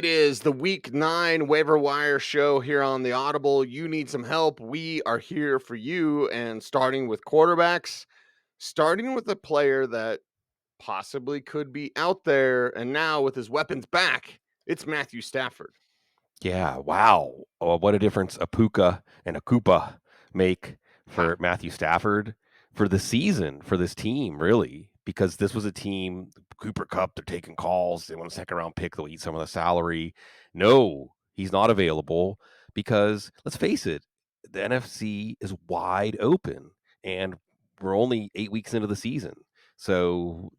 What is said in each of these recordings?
It is the week 9 waiver wire show here on the Audible. You need some help. We are here for you. And starting with quarterbacks, starting with a player that possibly could be out there. And now with his weapons back, it's Matthew Stafford. Yeah, wow. Oh, what a difference a Puka and a Koopa make Ha. for Matthew Stafford for the season, for this team, really. Because this was a team, Cooper Cup, they're taking calls. They want a second round pick. They'll eat some of the salary. No, he's not available because let's face it, the NFC is wide open and we're only 8 weeks into the season. So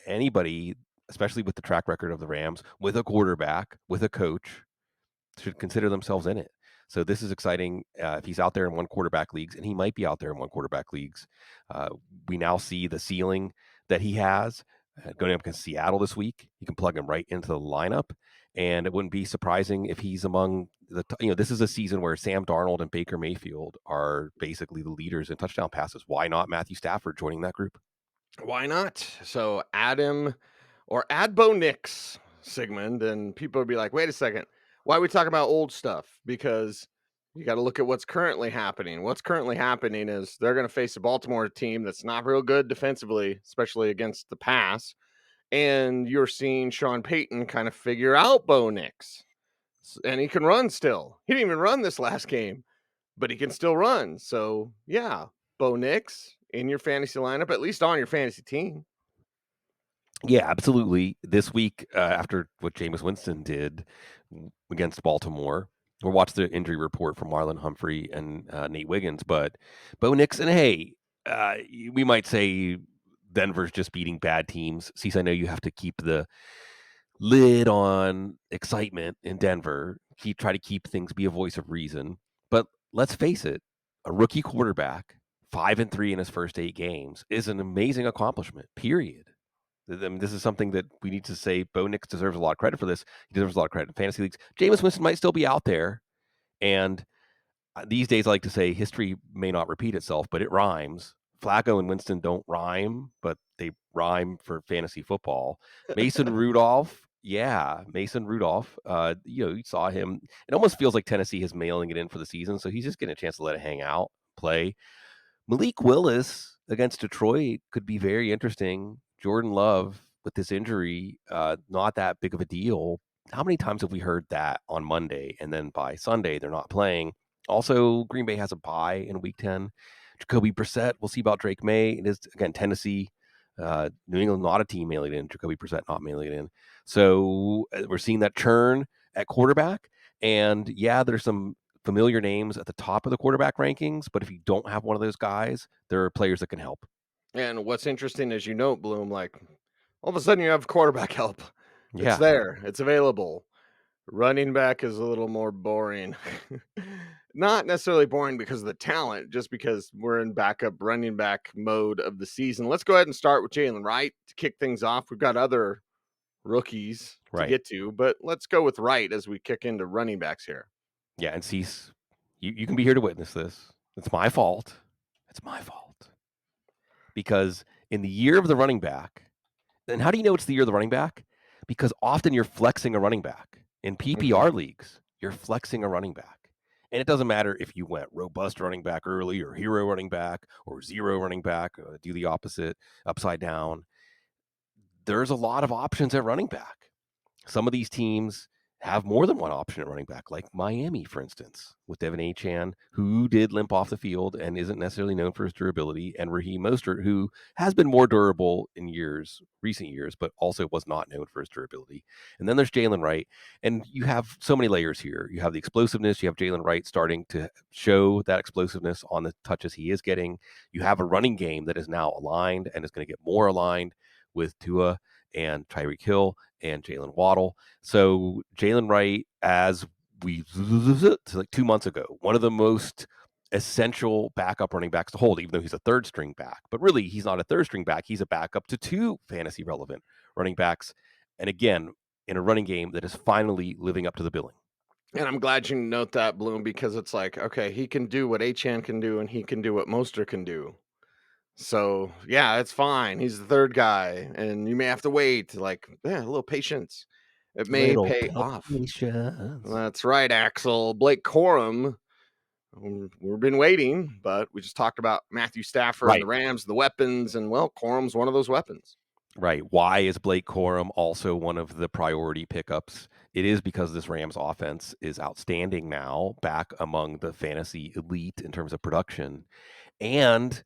anybody, especially with the track record of the Rams, with a quarterback, with a coach, should consider themselves in it. So this is exciting. If he's out there in one quarterback leagues, and he might be out there in one quarterback leagues, we now see the ceiling that he has. Going up against Seattle this week, you can plug him right into the lineup, and it wouldn't be surprising if he's among the. This is a season where Sam Darnold and Baker Mayfield are basically the leaders in touchdown passes. Why not Matthew Stafford joining that group? Why not? So add him or add Bo Nix, Sigmund, and people would be like, wait a second, why are we talking about old stuff? Because you got to look at what's currently happening. What's currently happening is they're going to face a Baltimore team that's not real good defensively, especially against the pass. And you're seeing Sean Payton kind of figure out Bo Nix. And he can run still. He didn't even run this last game, but he can still run. So, yeah, Bo Nix in your fantasy lineup, at least on your fantasy team. Yeah, absolutely. This week, after what Jameis Winston did against Baltimore, we'll watch the injury report from Marlon Humphrey and Nate Wiggins. But Bo Nix, and hey, we might say Denver's just beating bad teams. Cecil, I know you have to keep the lid on excitement in Denver. Try to keep things, be a voice of reason. But let's face it, a rookie quarterback, 5-3 in his first 8 games, is an amazing accomplishment. Period. I mean, this is something that we need to say. Bo Nix deserves a lot of credit for this. He deserves a lot of credit in fantasy leagues. Jameis Winston might still be out there. And these days, I like to say history may not repeat itself, but it rhymes. Flacco and Winston don't rhyme, but they rhyme for fantasy football. Mason Rudolph. Yeah, Mason Rudolph. You saw him. It almost feels like Tennessee is mailing it in for the season. So he's just getting a chance to let it hang out, play. Malik Willis against Detroit could be very interesting. Jordan Love with this injury, not that big of a deal. How many times have we heard that on Monday and then by Sunday they're not playing? Also, Green Bay has a bye in Week 10. Jacoby Brissett, we'll see about Drake May. It is, again, Tennessee. New England, not a team mailing it in. Jacoby Brissett not mailing it in. So we're seeing that churn at quarterback. And yeah, there's some familiar names at the top of the quarterback rankings, but if you don't have one of those guys, there are players that can help. And what's interesting is, Bloom, like all of a sudden you have quarterback help. It's Yeah. there, it's available. Running back is a little more boring. Not necessarily boring because of the talent, just because we're in backup running back mode of the season. Let's go ahead and start with Jaylen Wright to kick things off. We've got other rookies to Right. get to, but let's go with Wright as we kick into running backs here. Yeah. And Cease, you can be here to witness this. It's my fault. It's my fault. Because in the year of the running back, and how do you know it's the year of the running back? Because often you're flexing a running back. In PPR leagues, you're flexing a running back. And it doesn't matter if you went robust running back early or hero running back or zero running back, do the opposite, upside down. There's a lot of options at running back. Some of these teams have more than one option at running back, like Miami, for instance, with Devin Achane, who did limp off the field and isn't necessarily known for his durability, and Raheem Mostert, who has been more durable in recent years, but also was not known for his durability. And then there's Jaylen Wright, and you have so many layers here. You have the explosiveness. You have Jaylen Wright starting to show that explosiveness on the touches he is getting. You have a running game that is now aligned and is going to get more aligned with Tua and Tyreek Hill and Jalen Waddle. So Jaylen Wright, as we like 2 months ago, one of the most essential backup running backs to hold, even though he's a third string back. But really, he's not a third string back. He's a backup to 2 fantasy relevant running backs. And again, in a running game that is finally living up to the billing. And I'm glad you note that, Bloom, because it's like, okay, he can do what Achan can do, and he can do what Moster can do. So yeah, it's fine. He's the third guy, and you may have to wait. Like, yeah, a little patience. It may Little pay off. patience. That's right, Axel. Blake Corum. We've been waiting, but we just talked about Matthew Stafford and the Right. Rams, the weapons, and well, Corum's one of those weapons. Right. Why is Blake Corum also one of the priority pickups? It is because this Rams offense is outstanding now, back among the fantasy elite in terms of production. And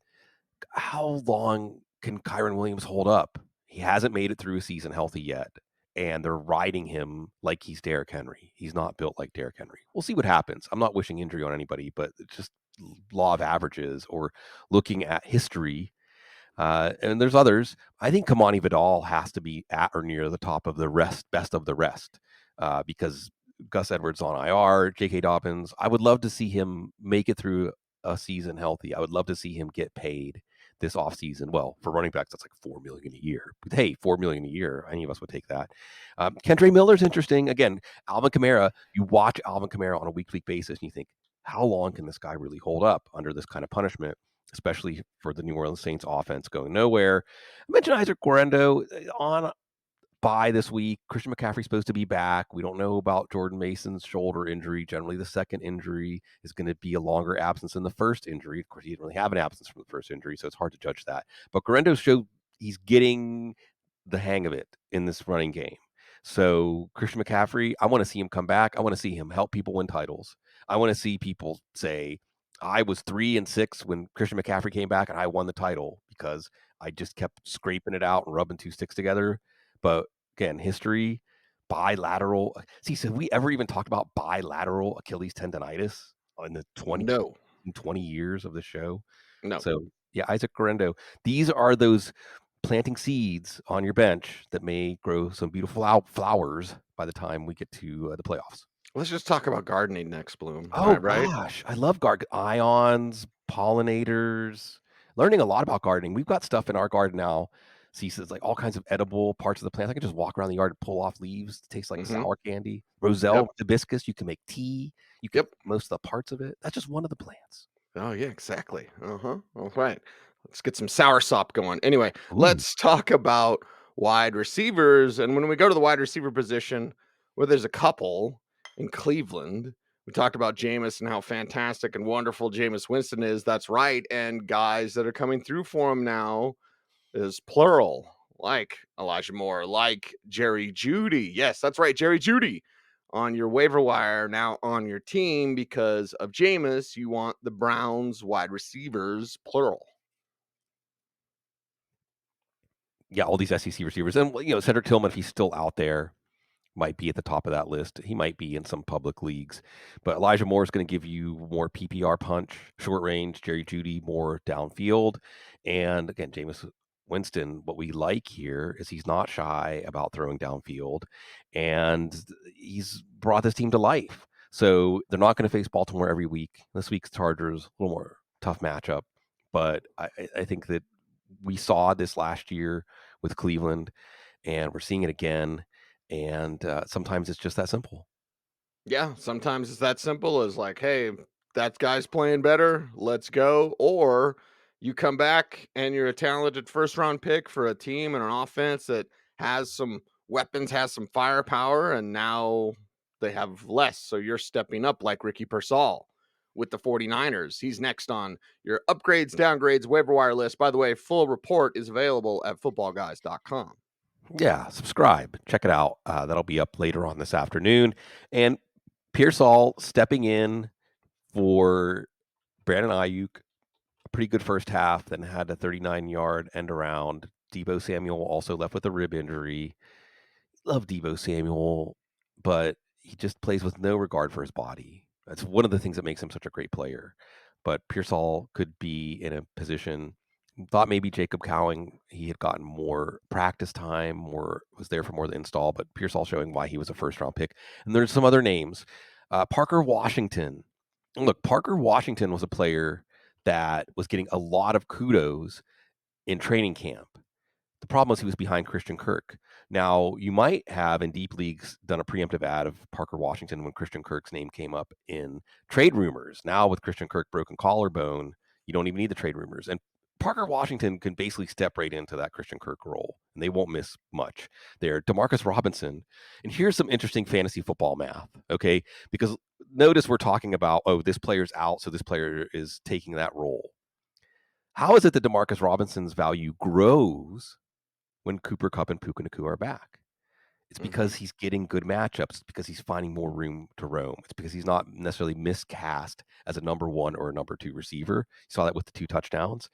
how long can Kyron Williams hold up? He hasn't made it through a season healthy yet. And they're riding him like he's Derrick Henry. He's not built like Derrick Henry. We'll see what happens. I'm not wishing injury on anybody, but it's just law of averages or looking at history. And there's others. I think Kimani Vidal has to be at or near the top of the best of the rest, because Gus Edwards on IR, J.K. Dobbins. I would love to see him make it through a season healthy. I would love to see him get paid this offseason. Well, for running backs, that's like $4 million a year. But hey, $4 million a year, any of us would take that. Kendre Miller's interesting. Again, Alvin Kamara. You watch Alvin Kamara on a week-to-week basis, and you think, how long can this guy really hold up under this kind of punishment? Especially for the New Orleans Saints offense going nowhere. I mentioned Isaac Guerendo on bye this week. Christian McCaffrey's supposed to be back. We don't know about Jordan Mason's shoulder injury. Generally, the second injury is going to be a longer absence than the first injury. Of course, he didn't really have an absence from the first injury, so it's hard to judge that. But Guerendo showed he's getting the hang of it in this running game. So Christian McCaffrey, I want to see him come back. I want to see him help people win titles. I want to see people say, I was 3-6 when Christian McCaffrey came back and I won the title because I just kept scraping it out and rubbing two sticks together. But again, history, bilateral. See, so have we ever even talked about bilateral Achilles tendonitis in the 20 years of the show? No. So yeah, Isaac Guerendo. These are those planting seeds on your bench that may grow some beautiful flowers by the time we get to the playoffs. Let's just talk about gardening next, Bloom. Oh Right? gosh, I love ions, pollinators. Learning a lot about gardening. We've got stuff in our garden now. Cecil, it's like all kinds of edible parts of the plant. I can just walk around the yard and pull off leaves. It tastes like sour candy. Roselle hibiscus. You can make tea. You can make most of the parts of it. That's just one of the plants. Oh yeah, exactly. All right. Let's get some soursop going. Anyway, let's talk about wide receivers. And when we go to the wide receiver position, where there's a couple in Cleveland, we talked about Jameis and how fantastic and wonderful Jameis Winston is. That's right. And guys that are coming through for him now is plural, like Elijah Moore, like Jerry Jeudy. Yes, that's right, Jerry Jeudy on your waiver wire now on your team because of Jameis. You want the Browns wide receivers, plural. Yeah, all these SEC receivers. And, Cedric Tillman, if he's still out there, might be at the top of that list. He might be in some public leagues. But Elijah Moore is going to give you more PPR punch, short range. Jerry Jeudy, more downfield. And, again, Jameis Winston, what we like here is he's not shy about throwing downfield. And he's brought this team to life. So they're not going to face Baltimore every week. This week's Chargers, a little more tough matchup. But I think that we saw this last year with Cleveland, and we're seeing it again. And sometimes it's just that simple. Yeah, sometimes it's that simple as like, hey, that guy's playing better. Let's go. Or you come back and you're a talented first round pick for a team and an offense that has some weapons, has some firepower, and now they have less. So you're stepping up like Ricky Pearsall with the 49ers. He's next on your upgrades, downgrades, waiver wire list. By the way, full report is available at footballguys.com. Yeah, subscribe. Check it out. That'll be up later on this afternoon. And Pearsall stepping in for Brandon Ayuk. A pretty good first half, then had a 39-yard end around. Deebo Samuel also left with a rib injury. Love Deebo Samuel, but he just plays with no regard for his body. That's one of the things that makes him such a great player. But Pearsall could be in a position. Thought maybe Jacob Cowing, he had gotten more practice time, was there for more of the install, but Pearsall showing why he was a first-round pick. And there's some other names. Parker Washington. Look, Parker Washington was a player that was getting a lot of kudos in training camp. The problem was he was behind Christian Kirk. Now, you might have in deep leagues done a preemptive ad of Parker Washington when Christian Kirk's name came up in trade rumors. Now, with Christian Kirk broken collarbone, you don't even need the trade rumors. And Parker Washington can basically step right into that Christian Kirk role, and they won't miss much there. Demarcus Robinson, and here's some interesting fantasy football math, okay? Because notice we're talking about, oh, this player's out, so this player is taking that role. How is it that Demarcus Robinson's value grows when Cooper Kupp and Puka Nacua are back? It's because he's getting good matchups. It's because he's finding more room to roam. It's because he's not necessarily miscast as a number 1 or a number 2 receiver. You saw that with the 2 touchdowns.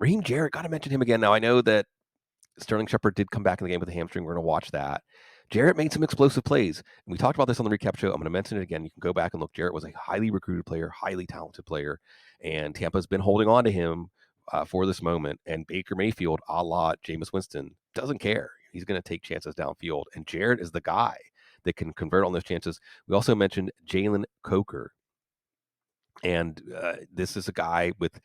Raheem Jarrett, got to mention him again. Now, I know that Sterling Shepard did come back in the game with a hamstring. We're going to watch that. Jarrett made some explosive plays. And we talked about this on the recap show. I'm going to mention it again. You can go back and look. Jarrett was a highly recruited player, highly talented player. And Tampa's been holding on to him for this moment. And Baker Mayfield, a la Jameis Winston, doesn't care. He's going to take chances downfield. And Jarrett is the guy that can convert on those chances. We also mentioned Jalen Coker. And this is a guy with,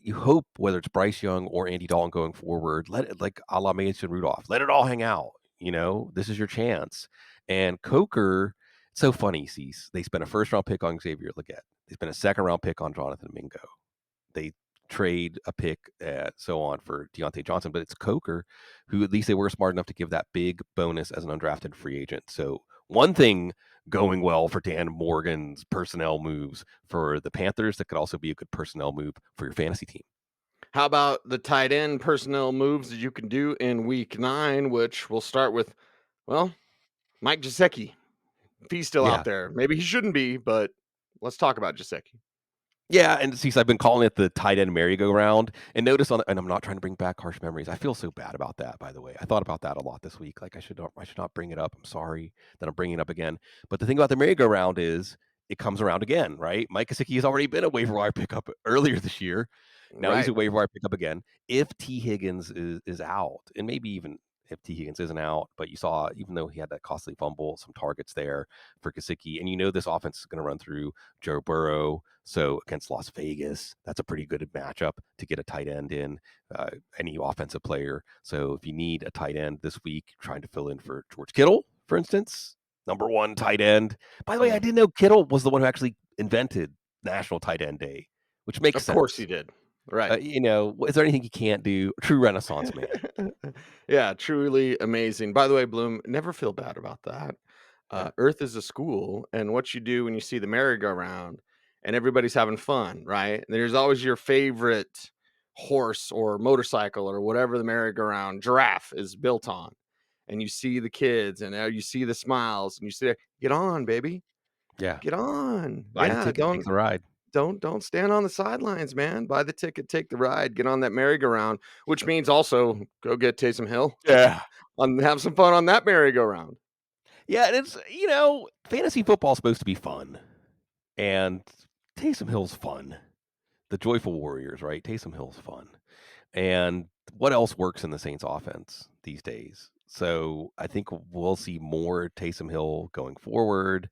you hope, whether it's Bryce Young or Andy Dalton going forward, let it, like a la Mason Rudolph, let it all hang out. This is your chance. And Coker, it's so funny, Cease. They spent a first-round pick on Xavier Legette. They spent a second-round pick on Jonathan Mingo. They trade a pick, so on, for Deontay Johnson, but it's Coker who at least they were smart enough to give that big bonus as an undrafted free agent. So one thing going well for Dan Morgan's personnel moves for the Panthers that could also be a good personnel move for your fantasy team. How about the tight end personnel moves that you can do in week 9, which we'll start with, well, Mike Gesicki. If he's still out Yeah. there, maybe he shouldn't be, but let's talk about Gesicki. Yeah, and Cease, I've been calling it the tight end merry-go-round. And notice and I'm not trying to bring back harsh memories. I feel so bad about that, by the way. I thought about that a lot this week. Like I should not bring it up. I'm sorry that I'm bringing it up again. But the thing about the merry-go-round is it comes around again, right? Mike Gesicki has already been a waiver wire pickup earlier this year. Now he's Right. a waiver wire pickup again. If T. Higgins is out, and maybe even if T. Higgins isn't out, but you saw, even though he had that costly fumble, some targets there for Gesicki. And this offense is going to run through Joe Burrow. So against Las Vegas, that's a pretty good matchup to get a tight end in, any offensive player. So if you need a tight end this week, trying to fill in for George Kittle, for instance, number 1 tight end. By the way, I didn't know Kittle was the one who actually invented National Tight End Day, which makes sense. Of course he did. Right. Is there anything he can't do? True Renaissance man. Yeah, truly amazing. By the way, Bloom, never feel bad about that. Yeah. Earth is a school, and what you do when you see the merry-go-round and everybody's having fun, right? There's always your favorite horse or motorcycle or whatever the merry-go-round giraffe is built on. And you see the kids and you see the smiles and you say, get on, baby. Yeah. Get on. Buy the Yeah, ticket, take the ride. don't stand on the sidelines, man. Buy the ticket, take the ride, get on that merry-go-round, which means also go get Taysom Hill Yeah. and have some fun on that merry-go-round. Yeah, and it's, fantasy football is supposed to be fun. And Taysom Hill's fun. The Joyful Warriors, right? Taysom Hill's fun. And what else works in the Saints offense these days? So I think we'll see more Taysom Hill going forward.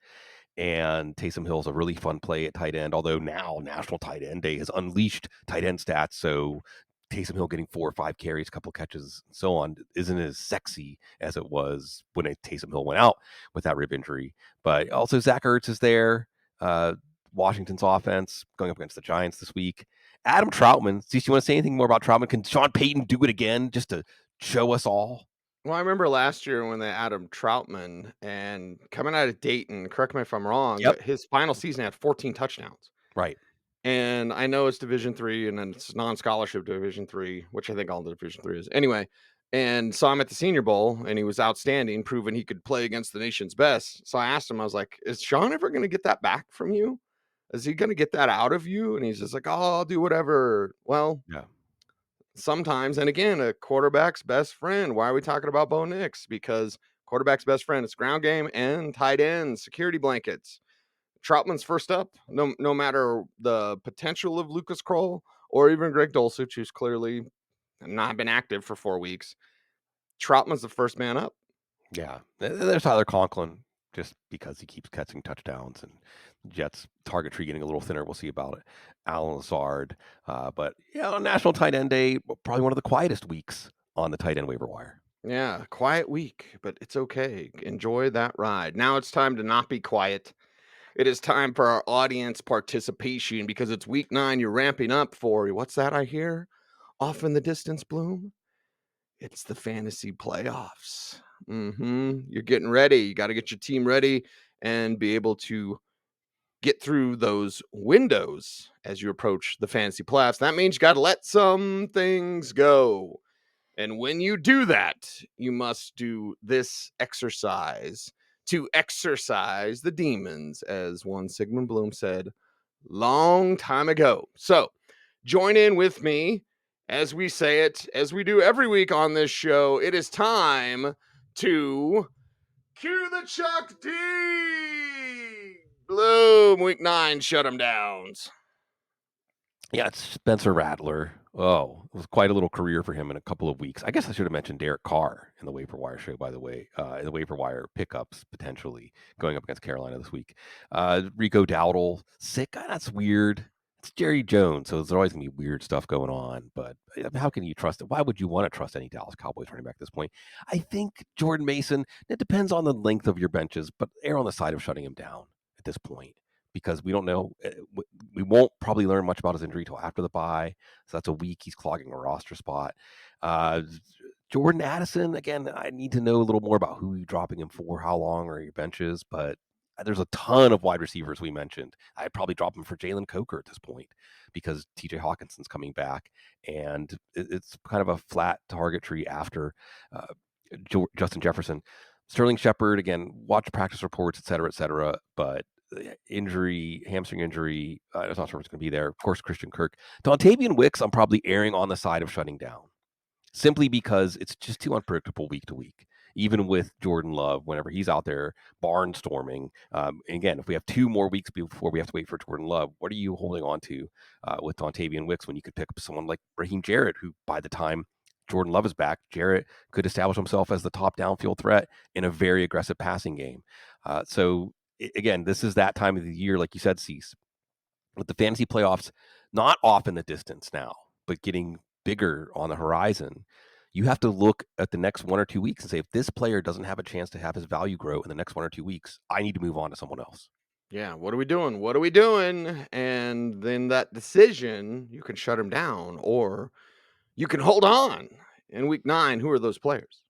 And Taysom Hill's a really fun play at tight end, although now National Tight End Day has unleashed tight end stats. So Taysom Hill getting 4 or 5 carries, a couple catches, and so on, isn't as sexy as it was when Taysom Hill went out with that rib injury. But also Zach Ertz is there. Washington's offense going up against the Giants this week. Adam Trautman. Do you want to say anything more about Trautman? Can Sean Payton do it again just to show us all? Well, I remember last year when they added Troutman and coming out of Dayton, correct me if I'm wrong, Yep. but his final season had 14 touchdowns. Right. And I know it's Division 3 and then it's non-scholarship Division 3, which I think all the Division 3 is. Anyway, and saw him at the Senior Bowl and he was outstanding, proving he could play against the nation's best. So I asked him, I was like, is Sean ever going to get that back from you? Is he going to get that out of you? And he's just like, oh, I'll do whatever. Well, Yeah. sometimes, and again, a quarterback's best friend. Why are we talking about Bo Nix? Because quarterback's best friend is ground game and tight end security blankets. Troutman's first up, no matter the potential of Lucas Kroll or even Greg Dulcich, who's clearly not been active for 4 weeks. Troutman's the first man up. Yeah. There's Tyler Conklin, just because he keeps catching touchdowns, and Jets target tree getting a little thinner. We'll see about it. Alan Lazard. But on National Tight End Day, probably one of the quietest weeks on the tight end waiver wire. Yeah, quiet week, but it's okay. Enjoy that ride. Now it's time to not be quiet It is time for our audience participation because it's week 9. You're ramping up for what's that I hear off in the distance, Bloom? It's the fantasy playoffs. You're getting ready. You got to get your team ready and be able to get through those windows as you approach the fantasy playoffs. That means you got to let some things go. And when you do that, you must do this exercise to exercise the demons, as one Sigmund Bloom said long time ago. So join in with me as we say it, as we do every week on this show. It is time to cue the Chuck D. Bloom, week 9, shut them downs. Yeah, it's Spencer Rattler. Oh, it was quite a little career for him in a couple of weeks. I guess I should have mentioned Derek Carr in the waiver wire show, by the way, in the waiver wire pickups potentially going up against Carolina this week. Rico Dowdle, sick. That's weird. It's Jerry Jones, so there's always going to be weird stuff going on. But how can you trust it? Why would you want to trust any Dallas Cowboys running back at this point? I think Jordan Mason, it depends on the length of your benches, but err on the side of shutting him down at this point, because we don't know. We won't probably learn much about his injury till after the bye. So that's a week he's clogging a roster spot. Jordan Addison, again, I need to know a little more about who you're dropping him for, how long are your benches, but there's a ton of wide receivers we mentioned. I'd probably drop him for Jalen Coker at this point because TJ Hawkinson's coming back, and it's kind of a flat target tree after Justin Jefferson. Sterling Shepard, again, watch practice reports, et cetera, but hamstring injury, I'm not sure if it's going to be there. Of course, Christian Kirk. Dontavian Wicks, I'm probably erring on the side of shutting down, simply because it's just too unpredictable week to week. Even with Jordan Love, whenever he's out there barnstorming. Again, if we have 2 more weeks before we have to wait for Jordan Love, what are you holding on to with Dontavian Wicks when you could pick up someone like Raheem Jarrett, who by the time Jordan Love is back, Jarrett could establish himself as the top downfield threat in a very aggressive passing game. So again, this is that time of the year, like you said, Cease, with the fantasy playoffs not off in the distance now, but getting bigger on the horizon. You have to look at the next 1 or 2 weeks and say, if this player doesn't have a chance to have his value grow in the next 1 or 2 weeks, I need to move on to someone else. Yeah, what are we doing? What are we doing? And then that decision, you can shut him down or you can hold on. In week 9, who are those players?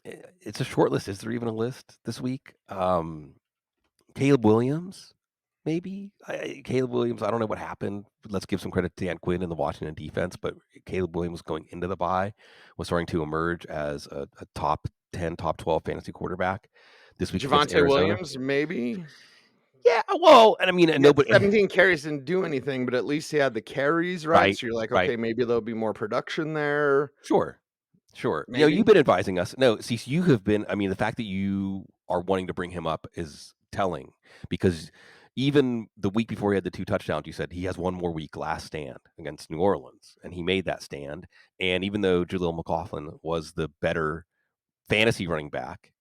It's a short list. Is there even a list this week? Caleb Williams, maybe. Caleb Williams, I don't know what happened. Let's give some credit to Dan Quinn and the Washington defense, but Caleb Williams going into the bye was starting to emerge as a top 10, top 12 fantasy quarterback. This week against Javonte Arizona. Williams, maybe. Yeah, well, and I mean, and nobody 17 carries didn't do anything, but at least he had the carries, right? Right, So you're like, right. okay, maybe there'll be more production there. Sure. You know, Maybe. you've been advising us. No, Cease, you have been. I mean, the fact that you are wanting to bring him up is telling, because even the week before he had the 2 touchdowns, you said he has 1 more week last stand against New Orleans, and he made that stand. And even though Jaleel McLaughlin was the better fantasy running back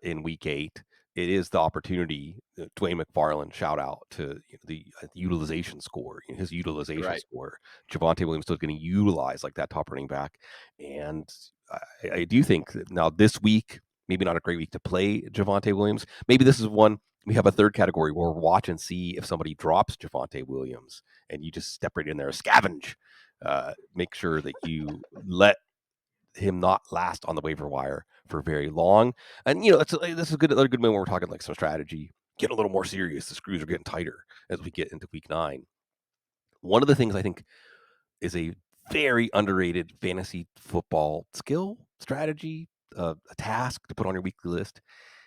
in week 8, it is the opportunity. Dwayne McFarland, shout out to the utilization score, his utilization score. Javonte Williams still getting utilized like that top running back. And I do think that now this week, maybe not a great week to play Javonte Williams. Maybe this is one, we have a third category where we'll watch and see if somebody drops Javonte Williams and you just step right in there, scavenge. Make sure that you let him not last on the waiver wire for very long. And this is a good moment when we're talking like some strategy, getting a little more serious. The screws are getting tighter as we get into week 9. One of the things I think is a very underrated fantasy football skill, strategy, a task to put on your weekly list,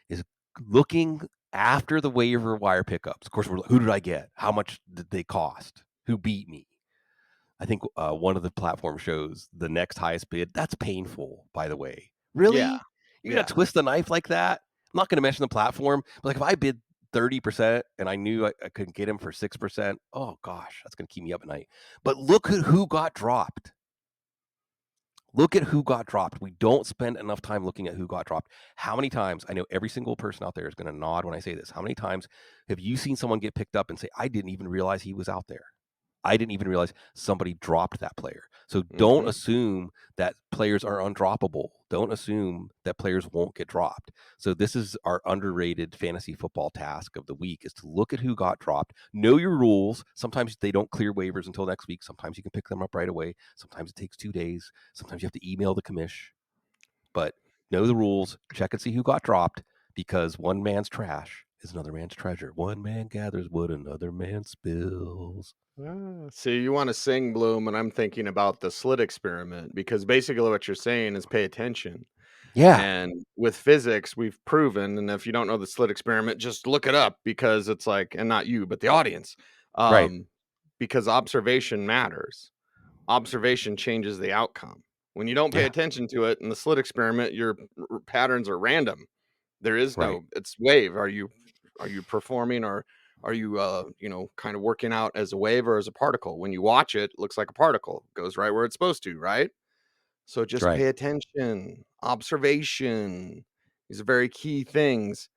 is looking after the waiver wire pickups. Of course, who did I get? How much did they cost? Who beat me? I think one of the platform shows the next highest bid. That's painful, by the way. Really? Yeah. You're going to twist the knife like that? I'm not going to mention the platform, but like if I bid 30% and I knew I could get him for 6%, oh gosh, that's going to keep me up at night. But look at who got dropped. Look at who got dropped. We don't spend enough time looking at who got dropped. How many times, I know every single person out there is going to nod when I say this, how many times have you seen someone get picked up and say, I didn't even realize he was out there? I didn't even realize somebody dropped that player. So don't assume that players are undroppable. Don't assume that players won't get dropped. So this is our underrated fantasy football task of the week, is to look at who got dropped. Know your rules. Sometimes they don't clear waivers until next week. Sometimes you can pick them up right away. Sometimes it takes 2 days. Sometimes you have to email the commish. But know the rules. Check and see who got dropped, because one man's trash is another man's treasure. One man gathers what another man spills. See, you want to sing, Bloom, and I'm thinking about the slit experiment, because basically what you're saying is pay attention. Yeah. And with physics, we've proven, and if you don't know the slit experiment, just look it up, because it's like, and not you, but the audience, Right. because observation matters. Observation changes the outcome. When you don't pay Yeah. attention to it in the slit experiment, your patterns are random. There is Right. no, it's wave. Are you performing, or are you kind of working out as a wave or as a particle? When you watch it, it looks like a particle, goes right where it's supposed to, right? So just Right. pay attention. Observation. These are very key things.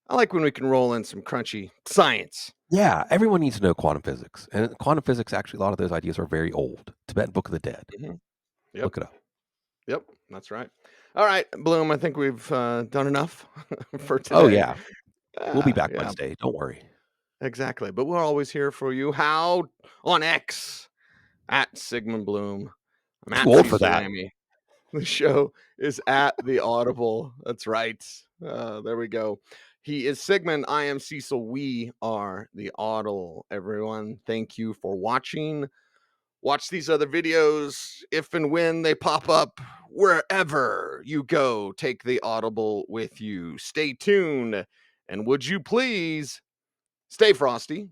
I like when we can roll in some crunchy science. Yeah. Everyone needs to know quantum physics. And quantum physics, actually, a lot of those ideas are very old. Tibetan Book of the Dead. Yep. Look it up. Yep, that's right. All right, Bloom, I think we've done enough for today. Oh, yeah. We'll be back Yeah, Wednesday. Don't worry. exactly. But we're always here for you. How? On X, at Sigmund Bloom. I'm Too at old for Cecil that. Lammey. The show is at The Audible. That's right. There we go. He is Sigmund. I am Cecil. We are The Audible. Everyone, thank you for watching. Watch these other videos if and when they pop up wherever you go. Take the Audible with you. Stay tuned. And would you please stay frosty?